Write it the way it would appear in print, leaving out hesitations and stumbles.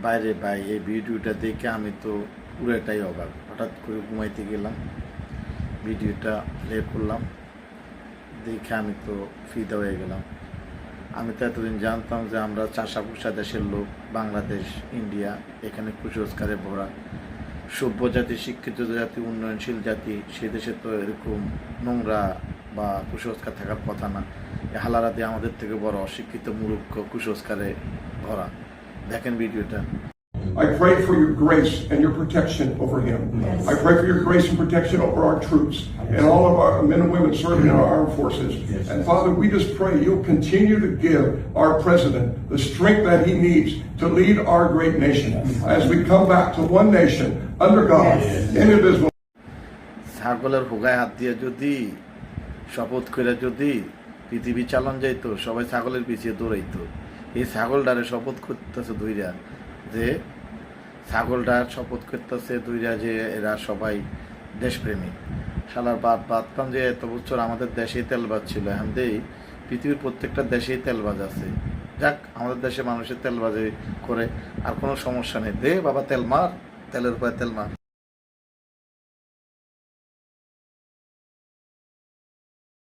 বাইরে ভাই এই ভিডিওটা দেখে আমি তো পুরোটাই অবাক। হঠাৎ করে ঘুমাইতে গেলাম, ভিডিওটা প্লে করলাম, দেখে আমি তো ফিদা হয়ে গেলাম। আমি তো এতদিন জানতাম যে আমরা চাষা পুষা দেশের লোক, বাংলাদেশ, ইন্ডিয়া, এখানে কুসংস্কারে ভরা, সভ্য জাতি, শিক্ষিত জাতি, উন্নয়নশীল জাতি, সে দেশে তো এরকম নোংরা বা কুসংস্কার থাকার কথা না। হালারাতে আমাদের থেকে বড় অশিক্ষিত, মূর্খ, কুসংস্কারে ভরা। দেখেন ভিডিওটা। I pray for your grace and your protection over him. Yes. I pray for your grace and protection over our troops and all of our men and women serving in our armed forces. Yes. And Father, we just pray you'll continue to give our president the strength that he needs to lead our great nation as we come back to one nation under God, Yes. indivisible. ছাগলের হোগায় হাত দিয়ে যদি শপথ করে যদি পৃথিবী চালান যাইতো, সবাই ছাগলের পিছিয়ে দৌড়াইতো। এই ছাগলটারে শপথ করতেছে দুইরা, যে ছাগলটার শপথ করতেছে দুইরা যে এরা সবাই দেশপ্রেমিক। শালার ভাবতাম যে এত বছর আমাদের দেশেই তেলবাজ ছিল, এখন দেই পৃথিবীর প্রত্যেকটা দেশেই তেলবাজ আছে। যাক, আমাদের দেশে মানুষের তেলবাজি করে আর কোনো সমস্যা নেই, দে বাবা তেল মার, তেলের উপরে তেল মার।